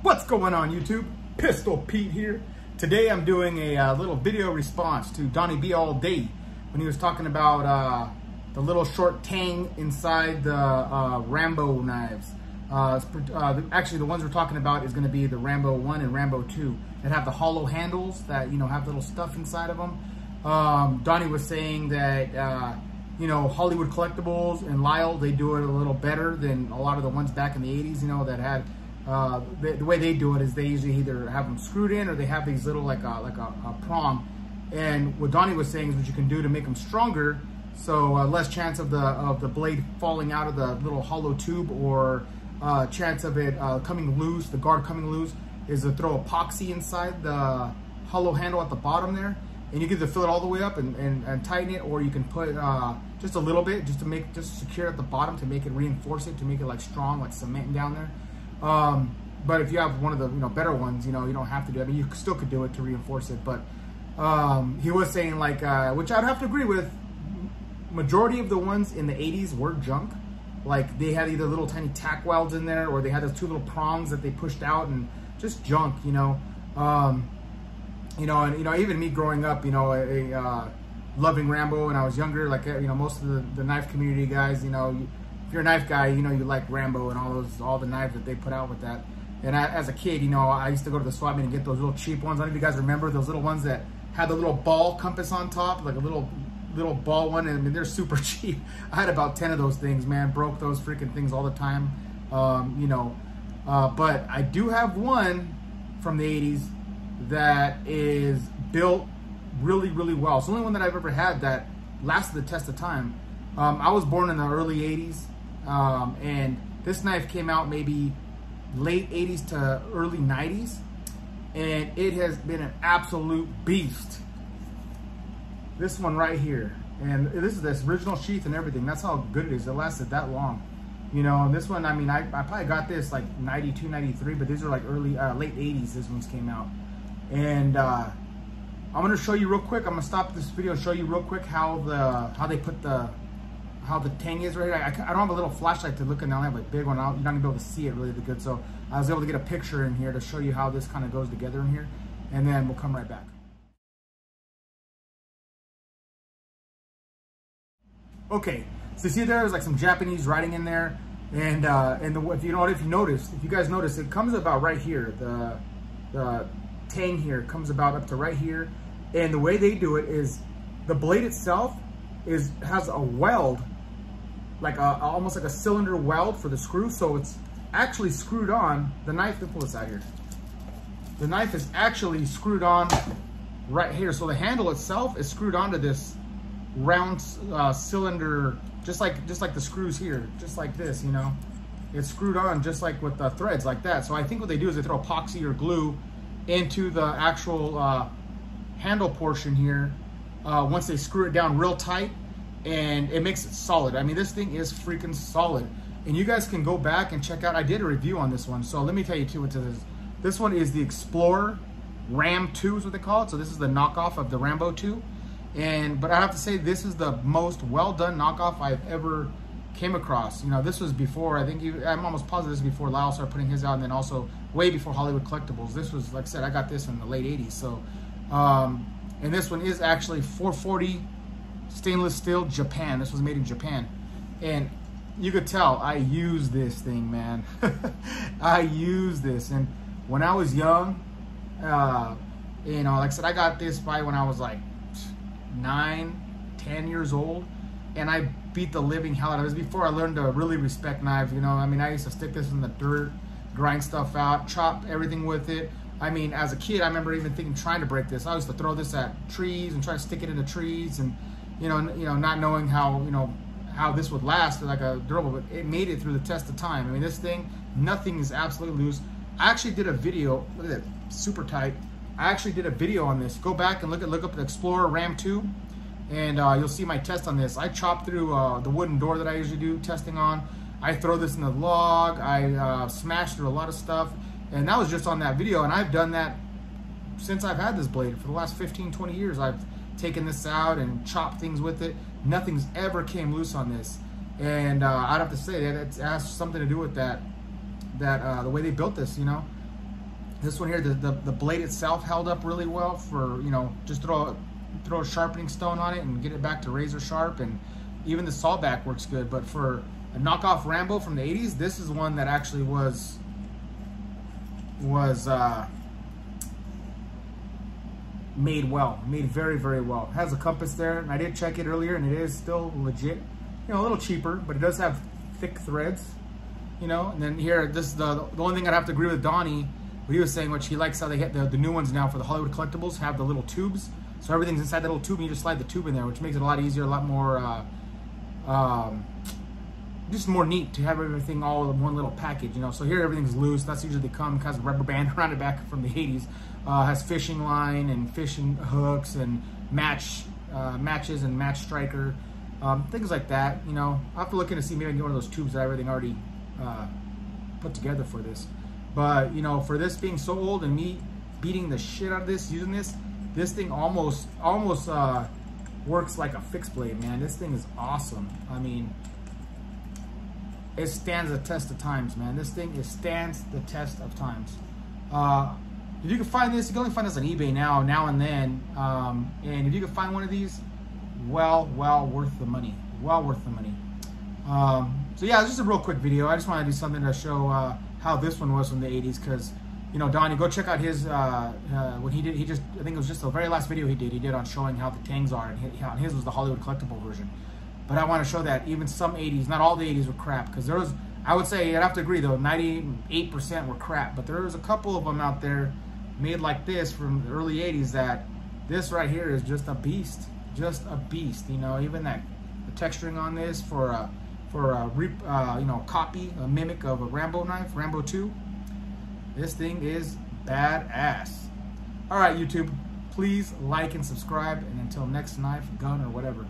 What's going on YouTube? Pistol Pete here. Today I'm doing a little video response to Donnie B all day when he was talking about the little short tang inside the Rambo knives. Actually the ones we're talking about is going to be the Rambo 1 and Rambo 2 that have the hollow handles that, you know, have little stuff inside of them. Donnie was saying that you know, Hollywood Collectibles and Lyle, they do it a little better than a lot of the ones back in the 80s, you know, that had the way they do it is they usually either have them screwed in or they have these little like a prong. And what Donnie was saying is what you can do to make them stronger, so less chance of the blade falling out of the little hollow tube, or chance of it coming loose, the guard coming loose, is to throw epoxy inside the hollow handle at the bottom there. And you can either fill it all the way up and tighten it, or you can put just a little bit just to secure at the bottom to make it, reinforce it, to make it like strong, like cement down there. But if you have one of the better ones, you don't have to do it. I mean, you still could do it to reinforce it, but he was saying like, which I'd have to agree with, majority of the ones in the 80s were junk. Like they had either little tiny tack welds in there, or they had those two little prongs that they pushed out, and just junk, and even me growing up, loving Rambo when I was younger, like, most of the knife community guys, if you're a knife guy, you like Rambo and all the knives that they put out with that. And as a kid, I used to go to the swap meet and get those little cheap ones. I don't know if you guys remember those little ones that had the little ball compass on top, like a little ball one. And I mean, they're super cheap. I had about 10 of those things, man. Broke those freaking things all the time. But I do have one from the 80s that is built really, really well. It's the only one that I've ever had that lasted the test of time. I was born in the early 80s, and this knife came out maybe late 80s to early 90s, and it has been an absolute beast. This one right here, and this is this original sheath and everything. That's how good it is. It lasted that long. And this one, I mean, I probably got this like 92, 93, but these are like early, late 80s, this one's came out. And I'm gonna show you real quick. I'm gonna stop this video and show you real quick how the tang is right here. I don't have a little flashlight to look at now. I have a big one. You're not gonna be able to see it really good. So I was able to get a picture in here to show you how this kind of goes together in here, and then we'll come right back. Okay, so see there's like some Japanese writing in there, and if you guys notice, it comes about right here. The tang here comes about up to right here, and the way they do it is the blade itself has a weld, like almost like a cylinder weld for the screw, so it's actually screwed on. The knife, let's pull this out here. The knife is actually screwed on right here, so the handle itself is screwed onto this round cylinder, just like the screws here, just like this, it's screwed on just like with the threads like that. So I think what they do is they throw epoxy or glue into the actual handle portion here once they screw it down real tight, and it makes it solid. I mean, this thing is freaking solid, and you guys can go back and check out, I did a review on this one, so let me tell you too what this is. This one is the Explorer Ram 2 is what they call it, so this is the knockoff of the Rambo 2, but I have to say this is the most well done knockoff I've ever came across. This was before, I'm almost positive this was before Lyle started putting his out, and then also way before Hollywood Collectibles. This was, like I said, I got this in the late 80s. So, and this one is actually 440 stainless steel, Japan. This was made in Japan. And you could tell I use this thing, man. I use this. And when I was young, like I said, I got this by when I was like 9, 10 years old. And I beat the living hell out of it. It was before I learned to really respect knives, I mean, I used to stick this in the dirt, grind stuff out, chop everything with it. I mean, as a kid, I remember even trying to break this. I used to throw this at trees and try to stick it into trees, and not knowing how this would last like a durable, but it made it through the test of time. I mean, this thing, nothing is absolutely loose. I actually did a video, look at that, super tight. I actually did a video on this. Go back and look up the Explorer Ram 2. And you'll see my test on this. I chopped through the wooden door that I usually do testing on. I throw this in the log. I smashed through a lot of stuff. And that was just on that video. And I've done that since I've had this blade. For the last 15, 20 years, I've taken this out and chopped things with it. Nothing's ever came loose on this. And I'd have to say that it has something to do with the way they built this, This one here, the blade itself held up really well for, you know, just throw a sharpening stone on it and get it back to razor sharp, and even the saw back works good. But for a knockoff Rambo from the 80s, this is one that actually was made well, made very, very well. It has a compass there, and I did check it earlier, and it is still legit. You know, a little cheaper, but it does have thick threads, you know. And then here, this is the only thing I'd have to agree with Donnie, what he was saying, which he likes how they get the new ones now for the Hollywood collectibles have the little tubes. So everything's inside the little tube, and you just slide the tube in there, which makes it a lot easier, a lot more, just more neat to have everything all in one little package, you know. So here everything's loose. That's usually they come, has a rubber band around it back from the 80s. Has fishing line and fishing hooks and matches and match striker, things like that, you know. I'll have to look in to see maybe I can get one of those tubes that everything already put together for this. But, you know, for this being so old and me beating the shit out of this, using this thing almost works like a fixed blade, man. This thing is awesome. I mean, it stands the test of times, man. This thing stands the test of times. If you can find this, you can only find this on eBay now and then. And if you can find one of these, well worth the money. Well worth the money. So yeah, it's just a real quick video. I just wanted to do something to show how this one was from the 80s, because, you know, Donnie, go check out his, what he did. I think it was just the very last video he did on showing how the tangs are, and his was the Hollywood collectible version. But I want to show that even some 80s, not all the 80s were crap, because there was, I would say, I'd have to agree though, 98% were crap, but there was a couple of them out there made like this from the early 80s that this right here is just a beast, you know. Even the texturing on this for a you know, copy, a mimic of a Rambo knife, Rambo 2. This thing is badass. All right, YouTube, please like and subscribe, and until next knife, gun, or whatever.